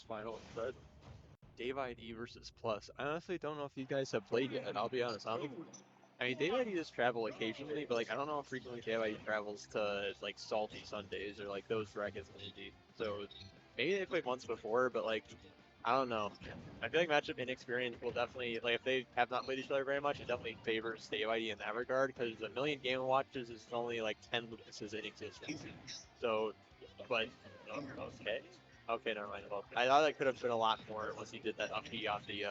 final, but Daveid versus Plus. I honestly don't know if you guys have played yet. I'll be honest. I mean, Daveid does travel occasionally, but like I don't know how frequently Daveid travels to like Salty Sundays or like those brackets maybe. So maybe they played once before, but like I don't know. I feel like matchup inexperience will definitely like if they have not played each other very much, it definitely favors Daveid in that regard because a million game watches is only like 10 Lucases in existence. So, but okay. Okay, never mind. Well, I thought that could have been a lot more unless he did that up B on the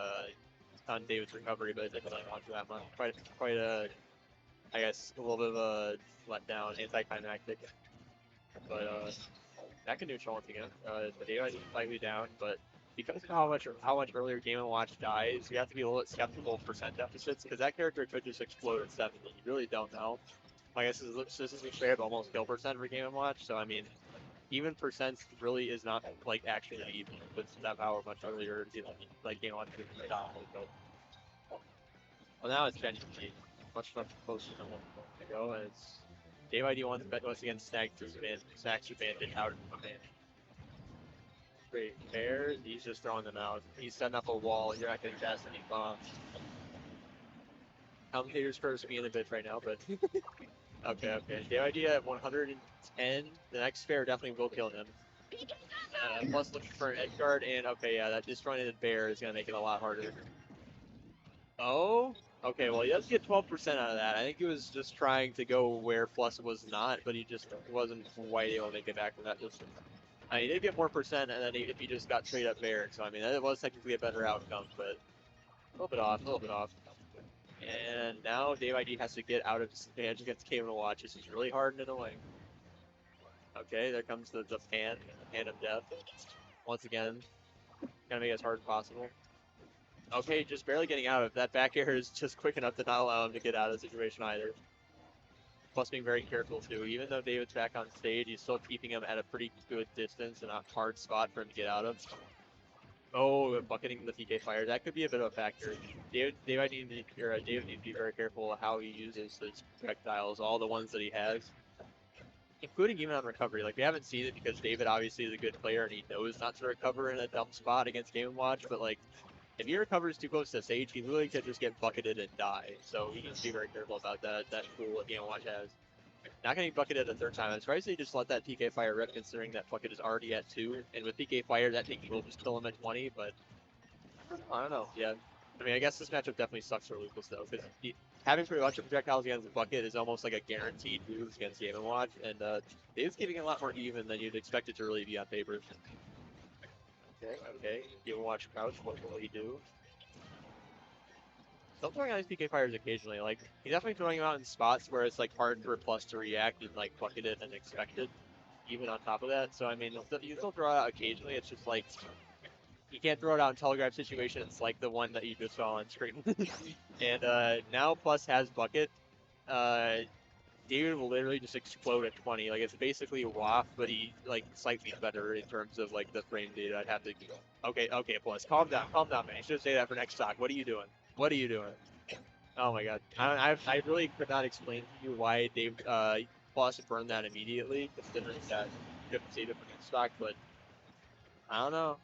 on David's recovery, but it didn't really want to that much. Quite a, I guess, a little bit of a letdown, anticlimactic. But back in neutral once again. The David is slightly down, but because of how much earlier Game and Watch dies, you have to be a little bit skeptical of percent deficits because that character could just explode at 70. You really don't know. I guess this is straight up almost kill percent for Game and Watch, so I mean even percent really is not like actually even with that how much earlier like Game Watch could die. Well, now it's genuinely much closer than one to go, and it's Daveid wants once again snacks advantage out of command. Great fair, he's just throwing them out. He's setting up a wall. You're not getting cast any bombs. Commentator's first being a bitch right now, but okay. Daveid at 110. The next fair definitely will kill him. Plus looking for an edge guard, and okay, yeah, that disjointed bear is gonna make it a lot harder. Oh, okay. Well, he does get 12% out of that. I think he was just trying to go where Plus was not, but he just wasn't quite able to make it back from that distance. I mean, he did get more percent, and then if he just got straight up Baird. So I mean, that was technically a better outcome, but a little bit off, a little bit off. And now Daveid has to get out of disadvantage against Cable Watch. This is really hard and annoying. Okay, there comes the hand of death. Once again, gonna make it as hard as possible. Okay, just barely getting out of that back air is just quick enough to not allow him to get out of the situation either. Plus being very careful too. Even though David's back on stage, he's still keeping him at a pretty good distance and a hard spot for him to get out of. Oh, bucketing the PK fire. That could be a bit of a factor. David needs to be very careful how he uses his projectiles, all the ones that he has. Including even on recovery. Like we haven't seen it because David obviously is a good player and he knows not to recover in a dumb spot against Game & Watch, but like if he recovers too close to Sage, he literally could just get bucketed and die. So he needs to be very careful about that tool that Game & Watch has. Not getting bucketed a third time. I'm surprised they just let that PK Fire rip considering that bucket is already at 2. And with PK Fire, that thing will just kill him at 20, but I don't know. Yeah. I mean, I guess this matchup definitely sucks for Lucas, though, because having pretty much projectiles against the bucket is almost like a guaranteed lose against Game & Watch, and it's getting a lot more even than you'd expect it to really be on paper. Okay. Game & Watch crouch, what will he do? Still throwing out his PK fires occasionally. Like, he's definitely throwing them out in spots where it's like hard for Plus to react and like bucket it and expect it, even on top of that. So I mean, you still throw it out occasionally. It's just like you can't throw it out in telegraph situations like the one that you just saw on screen. And now Plus has bucket. Uh, David will literally just explode at 20. Like it's basically a waft, but he like slightly better in terms of like the frame data. I'd have to. Okay, Plus, calm down, man. You should say that for next stock. What are you doing? What are you doing? Oh my god. I really could not explain to you why Dave Plus burned that immediately, considering that you couldn't see the stock, but I don't know.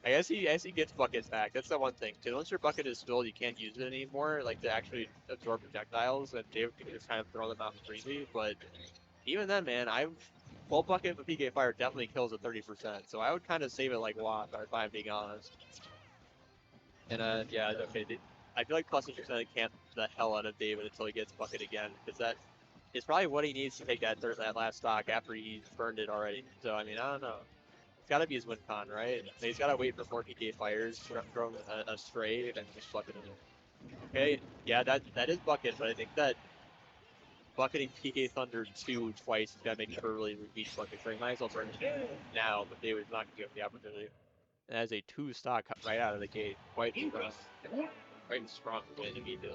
I guess he gets buckets back. That's the one thing. Too. Once your bucket is filled, you can't use it anymore, like to actually absorb projectiles, and Dave can just kind of throw them out freely. But even then, man, full bucket with PK Fire definitely kills at 30%. So I would kind of save it like WAP if I'm being honest. And yeah, okay. I feel like Plus is just gonna camp the hell out of David until he gets bucket again, because that is probably what he needs to take that last stock after he's burned it already. So I mean, I don't know. It's gotta be his win con, right? He's gotta wait for 4 PK fires, throw him a stray, and just bucket him. Okay, yeah, that is bucket, but I think that bucketing PK Thunder 2 twice is gonna make it for a really weak bucket. So he might as well burn it now, but David's not gonna give him the opportunity. And as a 2 stock right out of the gate, quite strong win immediately.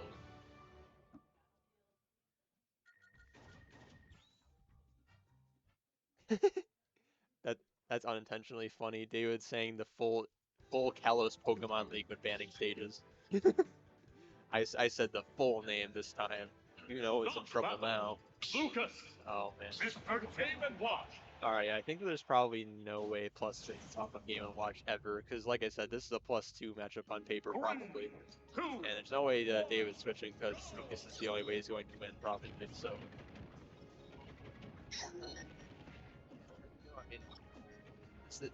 that that's unintentionally funny. David saying the full Kalos Pokemon League when banning stages. I said the full name this time. You know it's in trouble now. Lucas! Oh man. Mr. Game and Watch! Alright, yeah, I think there's probably no way +6 off of Game & Watch ever, because like I said, this is a +2 matchup on paper, probably. And there's no way that David's switching, because this is the only way he's going to win, probably. So, I mean,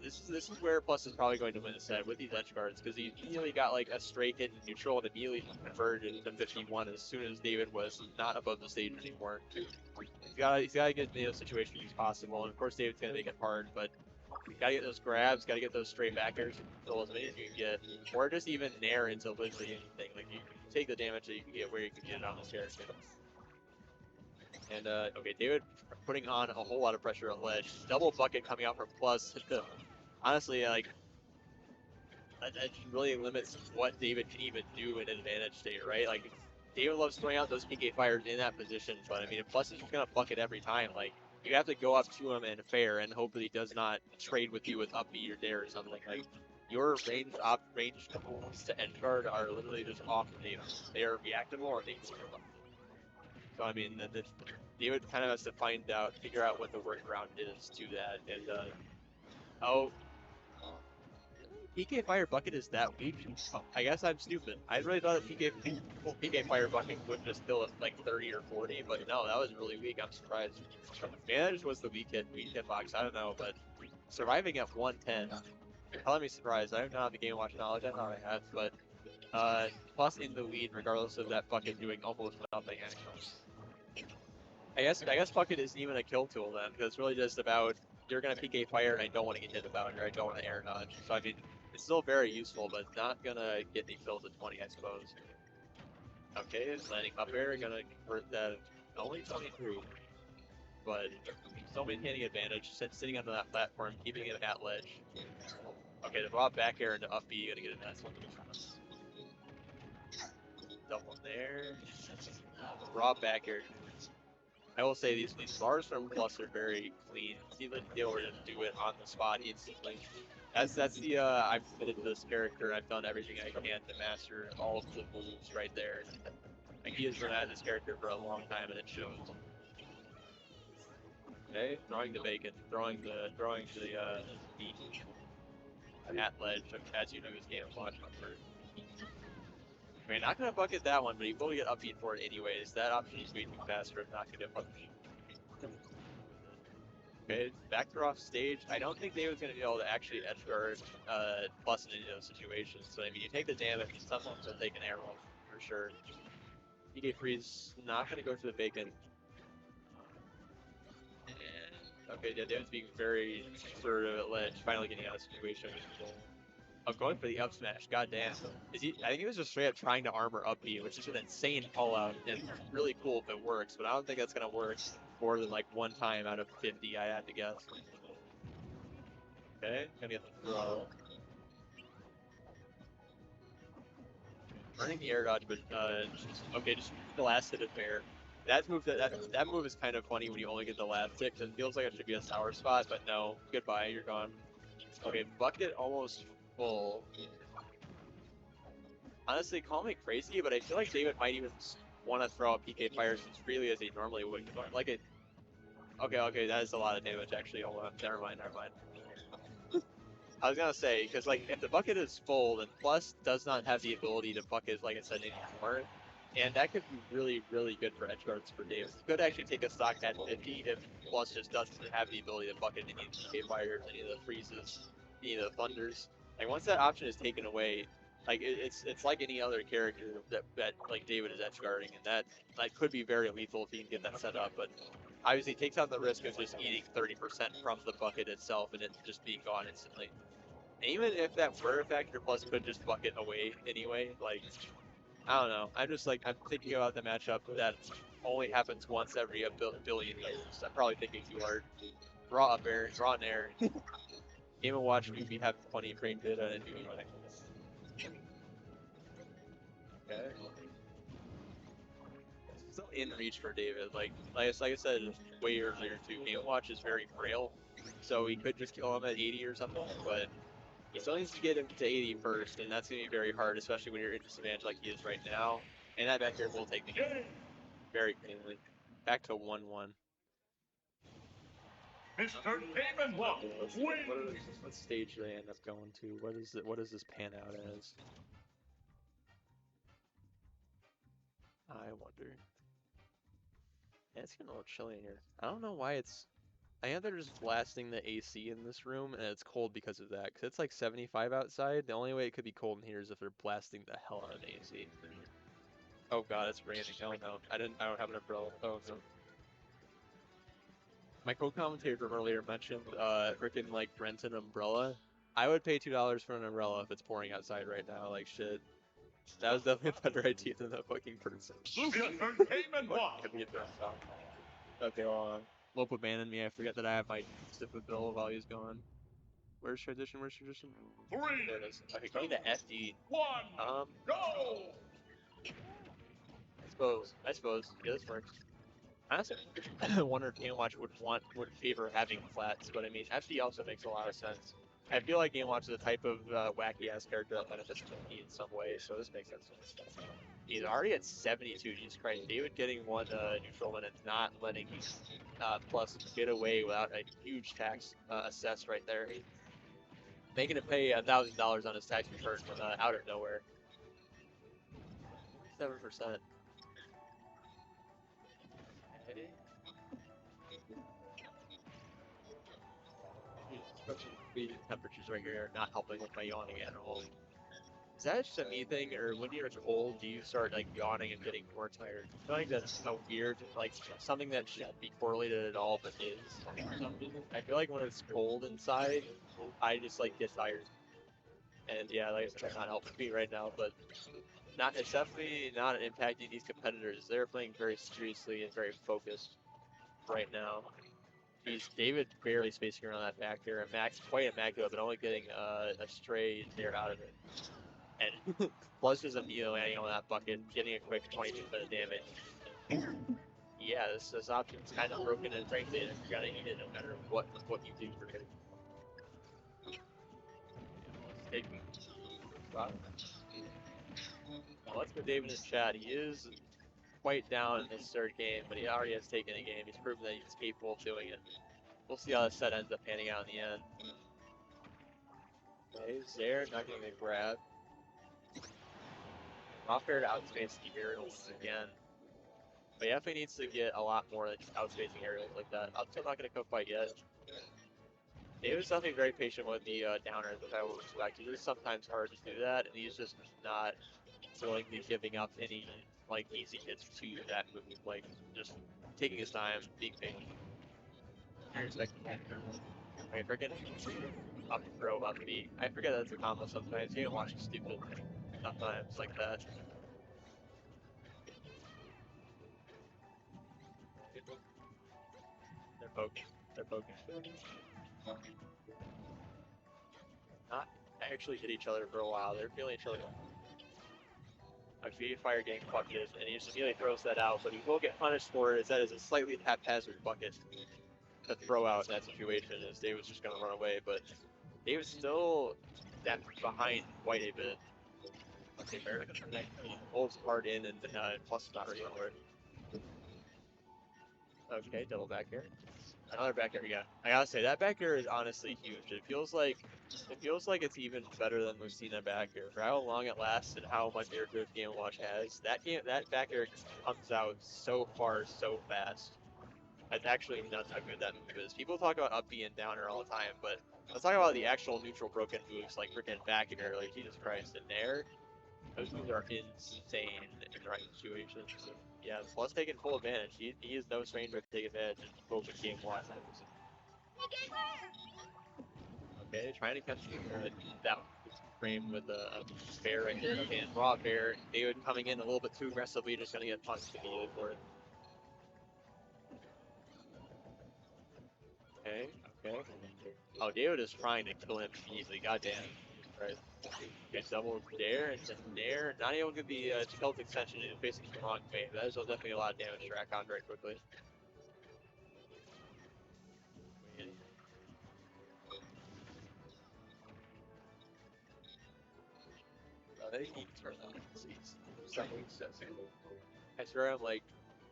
this is where Plus is probably going to win the set with these edge guards, because he immediately got like a straight hit in neutral and immediately converted to 51 as soon as David was not above the stage anymore. He's gotta get in those situations as possible, and of course David's gonna make it hard, but you gotta get those grabs, gotta get those straight back airs, so as many as you can get, or just even nair into literally anything. Like you can take the damage that you can get where you can get it on this character. And okay, David putting on a whole lot of pressure at ledge. Double bucket coming out from Plus. Honestly, like that really limits what David can even do in advantage state, right? Like David loves throwing out those PK fires in that position, but I mean, if Plus is just gonna bucket every time, like you have to go up to him and fair, and hope that he does not trade with you with up B or dare or something. Like your range moves to end guard are literally just off the data. They are reactable or they. So I mean, David kind of has to figure out what the workaround is to that, and oh, PK Fire Bucket is that weak? Oh, I guess I'm stupid. I really thought that PK Fire Bucket would just still at like 30 or 40, but no, that was really weak. I'm surprised. Manage was the weak hitbox. I don't know, but surviving at 110, telling me surprised. I don't have the Game Watch knowledge. I thought I had, but Plus in the lead regardless of that bucket doing almost nothing actually. I guess bucket isn't even a kill tool then, because it's really just about you're gonna PK fire and I don't want to get hit about it, or I don't want to air dodge. So I mean, it's still very useful, but it's not gonna get me kills at 20, I suppose. Okay, landing up air, gonna convert that only 23, but still maintaining advantage, sitting on that platform, keeping it at ledge. Okay, the raw back air into up B, gonna get a nice one. Double there. Raw back air. I will say these bars from Plus are very clean. Even if they were to do it on the spot instantly. That's the I'm committed to this character. I've done everything I can to master all of the moves right there. Like he has been at this character for a long time, and it shows. Okay, throwing the bacon, throwing the beat at ledge as you do his game of watch comfort. I mean, not gonna bucket that one, but he will get upbeat for it anyways. That option is way too fast for him not gonna bucket. Okay, back throw off stage. I don't think David's going to be able to actually edge guard Plus in any of those situations. So I mean, you take the damage, someone's going to take an arrow for sure. PK Freeze not going to go to the bacon. And, okay, yeah, David's being very assertive at ledge, finally getting out of the situation. I'm going for the up smash. God damn. I think he was just straight up trying to armor up B, which is an insane call out and really cool if it works, but I don't think that's going to work more than like one time out of 50, I had to guess. Okay, gonna get the throw. Running the air dodge, but okay, just the last hit of fair. That move is kind of funny when you only get the last hit, because it feels like it should be a sour spot, but no. Goodbye, you're gone. Okay, bucket almost full. Honestly, call me crazy, but I feel like David might even want to throw out PK fires as freely as he normally would. Like it. Okay, that is a lot of damage actually. Hold on, never mind. I was gonna say, because like if the bucket is full, then Plus does not have the ability to bucket, like I said, anymore. And that could be really, really good for edge guards for Davis. Could actually take a stock at 50 if Plus just doesn't have the ability to bucket any of the PK fires, any of the freezes, any of the thunders. Like once that option is taken away, like it's like any other character that like David is edge guarding, and that could be very lethal if he can get that set up. But obviously takes on the risk of just eating 30% from the bucket itself and it just being gone instantly. And even if that were a factor, Plus could just bucket away anyway. Like, I don't know. I'm thinking about the matchup that only happens once every a billion years. I'm probably thinking too hard. Raw up air, draw an air. Game & Watch, we have plenty of frame data and doing like okay. Still in reach for David. Like I said way earlier too, Game & Watch is very frail. So we could just kill him at 80 or something, but he still needs to get him to 80 first, and that's going to be very hard, especially when you're in disadvantage like he is right now. And that back here will take the game very cleanly. Back to 1-1. Mr. Demon Walk wins! What stage do they end up going to? What is it? What does this pan out as? I wonder. Yeah, it's getting a little chilly in here. I don't know why it's. I think they're just blasting the AC in this room, and it's cold because of that. Because it's like 75 outside. The only way it could be cold in here is if they're blasting the hell out of the AC. Oh god, it's raining. Oh no, I don't have an umbrella. Oh no. My co-commentator from earlier mentioned, freaking like rent an umbrella. I would pay $2 for an umbrella if it's pouring outside right now. Like shit. That was definitely a better idea than that fucking person. Mr. Demon Walk! Could be a bit soft. Okay, well, Lope abandoned me. I forget that I have my stupid bill while he's gone. Where's tradition? Where's tradition? 3, There it is. Okay, going to FD. 1, go! I suppose. Yeah, this works. I honestly wonder if Game Watch would favor having flats, but I mean, FD also makes a lot of sense. I feel like Game Watch is a type of wacky ass character that benefits from me in some way, so this makes sense. He's already at 72. Jesus Christ, David getting one neutral and not letting plus get away without a huge tax assess right there, making him pay $1,000 on his tax return from out of nowhere. 7%. Okay. Freezing temperatures right here, not helping with my yawning at all. Is that just a me thing, or when you're cold, do you start like yawning and getting more tired? I feel like that's so weird, like something that shouldn't be correlated at all, but is. I feel like when it's cold inside, I just like get tired. And yeah, like it's not helping me right now, but it's definitely not impacting these competitors. They're playing very seriously and very focused right now. David barely spacing around that back there, and Max quite immaculate, but only getting a stray there out of it. And Plus is immediately landing on that bucket, getting a quick 20% of damage. Yeah, this option's kind of broken, and frankly, you're gonna eat it no matter what you do for it. Let's take let's put David in chat. He is quite down in this third game, but he already has taken a game. He's proven that he's capable of doing it. We'll see how this set ends up panning out in the end. Okay, Zaire not getting the grab. Off air to outspace the aerials again. But he definitely needs to get a lot more than just outspacing aerials like that. I'm still not going to cook quite yet. David's definitely very patient with the downers, which I will respect. It is sometimes hard to do that, and he's just not willingly giving up any like easy hits to that move. Like just taking his time, being patient. I forget up throw up B. I forget that's a combo sometimes. You can watch stupid sometimes like that. They're poking. They're poking. Not actually hit each other for a while. They're feeling each other. Actually, Fire getting bucket, and he just immediately throws that out, but he will get punished for it, as that is a slightly haphazard bucket to throw out in that situation, as David's just going to run away, but David's still that behind quite a bit. Okay, Barrett holds hard in, and plus not really for it. Okay, double back here. Another back air, yeah. I gotta say, that back air is honestly huge. It feels like it's even better than we've seen that back air. For how long it lasts and how much air drift Game Watch has, that back air comes out so far, so fast. It's actually nuts how good that move is. People talk about up B and down air all the time, but let's talk about the actual neutral broken moves, like freaking back air, like Jesus Christ, and air. Those moves are insane in the right situations. Yeah, plus taking full advantage. He is no stranger to take advantage of both the Game Watch. Okay, trying to catch that frame with a bear right there. Okay, and raw bear. David coming in a little bit too aggressively, just gonna get punched immediately for it. Okay, okay. Oh, David is trying to kill him easily. Goddamn. Right. Okay, double dare and then dare. Not able to get the tilt extension and facing the wrong way. That is definitely a lot of damage to rack on very quickly. I think he turned on. I swear I'm like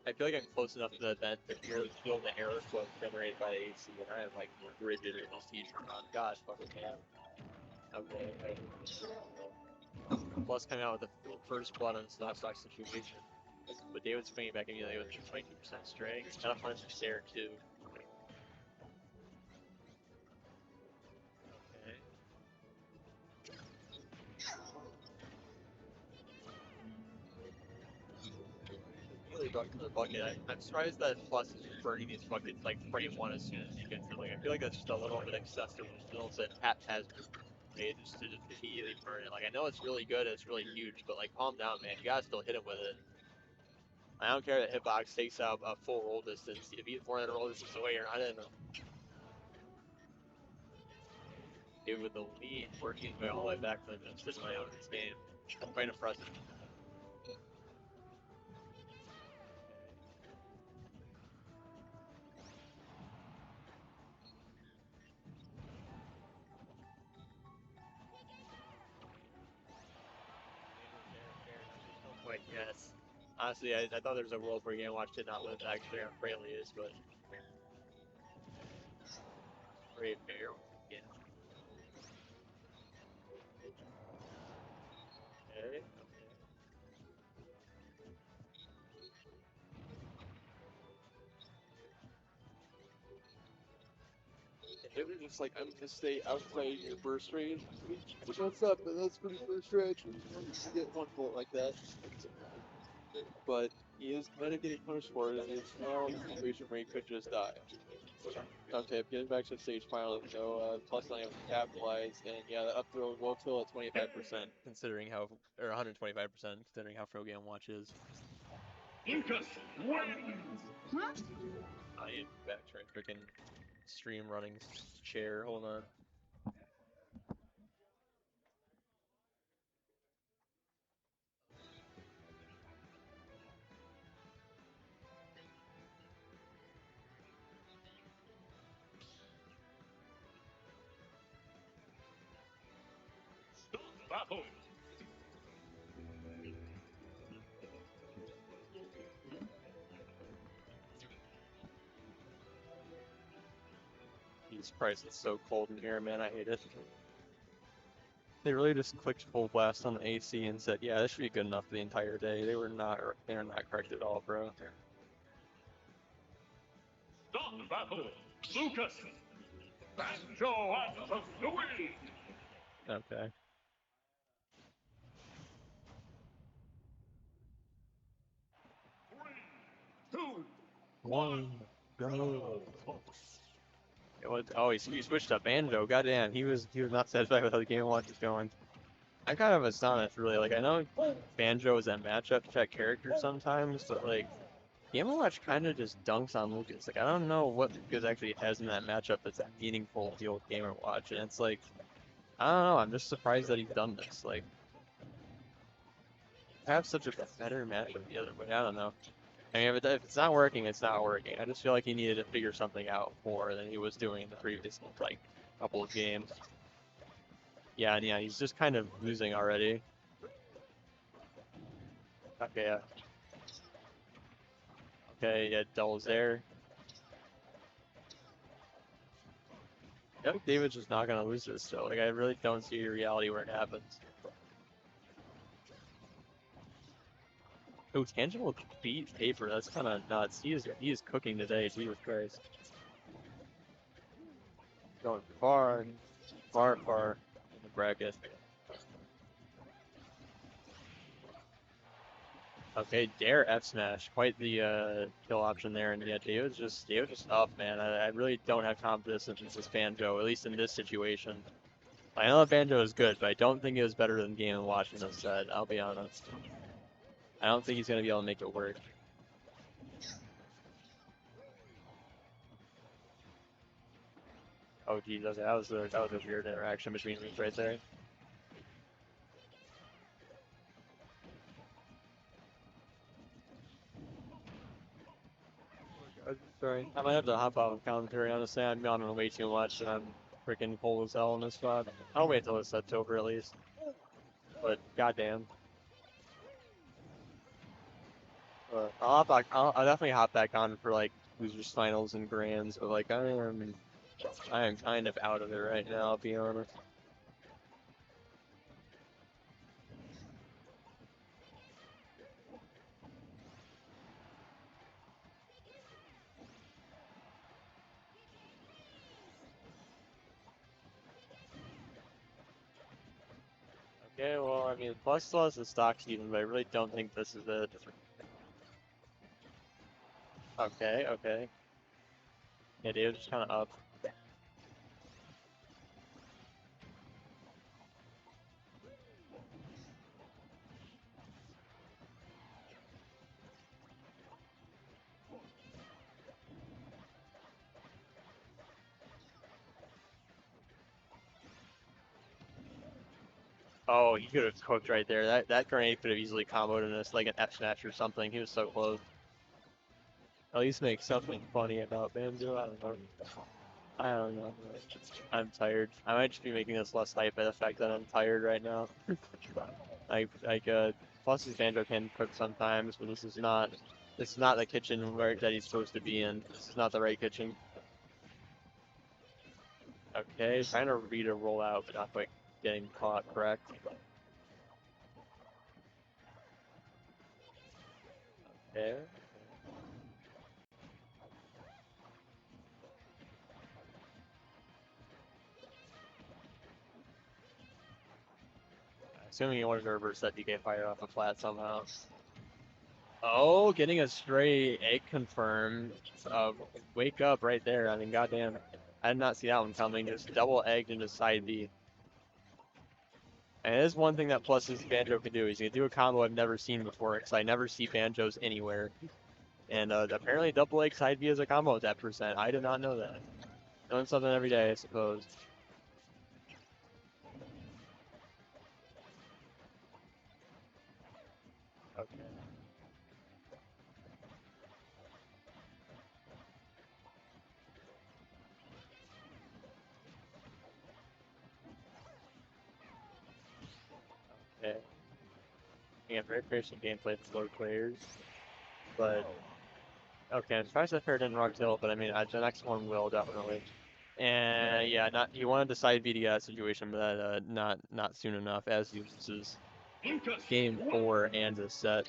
I feel like I'm close enough to the event to feel the error flow generated by the AC, and I am like rigid in this siege run. God fucking damn. Okay. Plus coming out with the first blood on this livestock situation. But David's bringing back immediately with 22% strength. Got a punch there too. Okay. Really brought to the bucket. I'm surprised that Plus is burning these buckets like frame one as soon as he gets it. Like I feel like that's just a little bit excessive. Still, that has made just to just immediately burn it. Like I know it's really good, it's really huge, but like calm down, man. You gotta still hit him with it. I don't care that Hitbox takes out a full roll distance. If he's more than a roll distance away, you're not in him. Dude with the lead, working his way all the way back to the system out of this game. Quite impressive. Wait, yes. Honestly, I thought there was a world where Game Watch did not live actually on Preludes, but great fair. Yeah. Okay. It was just like, I'm gonna stay outside your burst range. What's up? And that's pretty burst range. You get one bullet like that. But he is kind of getting punished for it, and it's now in a situation where he could just die. Okay, getting back to stage finally, so Plus not able to capitalize, and yeah, the up throw will kill at 25%, considering how, or 125%, considering how pro Game Watch is. Lucas wins. I am back to freaking stream running chair. Hold on. Start battle. Jesus Christ, it's so cold in here, man. I hate it. They really just clicked full blast on the AC and said, "Yeah, this should be good enough for the entire day." They were not correct at all, bro. Start battle. Lucas. Banjo and the Louis. Okay. 3, 2, One, go. It was, oh, he switched to Banjo. Goddamn, he was not satisfied with how the Game Watch is going. I'm kind of astonished, really. Like, I know Banjo is that matchup check character sometimes, but like, Game Watch kind of just dunks on Lucas. Like, I don't know what Lucas actually has in that matchup that's that meaningful to old Game Watch, and it's like, I don't know. I'm just surprised that he's done this. Like, have such a better matchup the other way. I don't know. I mean, if it's not working, it's not working. I just feel like he needed to figure something out more than he was doing in the previous, like, couple of games. Yeah, and yeah, he's just kind of losing already. Okay, yeah. Okay, yeah, doubles there. I think David's just not gonna lose this, so like I really don't see a reality where it happens. Oh, tangible beat paper. That's kind of nuts. He is cooking today. Jesus Christ. Going far, far, far in the bracket. Okay, dare F smash. Quite the kill option there, and yeah, David's just up, man. I really don't have confidence in this Banjo, at least in this situation. I know that Banjo is good, but I don't think it was better than Game & Watch in this set, I'll be honest. I don't think he's going to be able to make it work. Oh geez, okay, that was a weird interaction between me right there. Sorry. I might have to hop out of commentary, honestly. I'm yawning way too much, and I'm freaking cold as hell in this spot. I'll wait till the set's over at least. But goddamn. I'll definitely hop back on for like losers finals and grands, but like I am kind of out of it right now, I'll be honest. Okay, well, I mean, plus still has the stock even, but I really don't think this is it. Okay, okay. Yeah, dude, just kind of up. Oh, he could have cooked right there. That grenade could have easily comboed in this, like an F smash or something. He was so close. At least make something funny about Banjo. I don't know. I don't know. I'm tired. I might just be making this less hype by the fact that I'm tired right now. Plus his Banjo can cook sometimes, but this is not. This is not the kitchen that he's supposed to be in. This is not the right kitchen. Okay, trying to read a rollout, but not quite getting caught correct. Okay. Assuming he wanted to reverse that DK fire off a flat somehow. Oh, getting a stray egg confirmed. Wake up right there. I mean, goddamn. I did not see that one coming. Just double egged into side B. And it is one thing that Plus's Banjo can do. He's going to do a combo I've never seen before, because I never see Banjos anywhere. And apparently double egg side B is a combo at that percent. I did not know that. Doing something every day, I suppose. Okay. Okay. Yeah, very patient gameplay for slow players. But okay, I'm surprised that pair didn't rock tilt, but I mean, the next one will definitely. And yeah, not he wanted to side B to get that situation, but not soon enough as he loses game 4 and a set.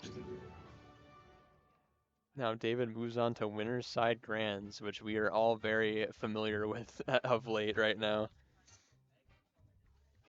Now David moves on to winner's side grands, which we are all very familiar with of late right now.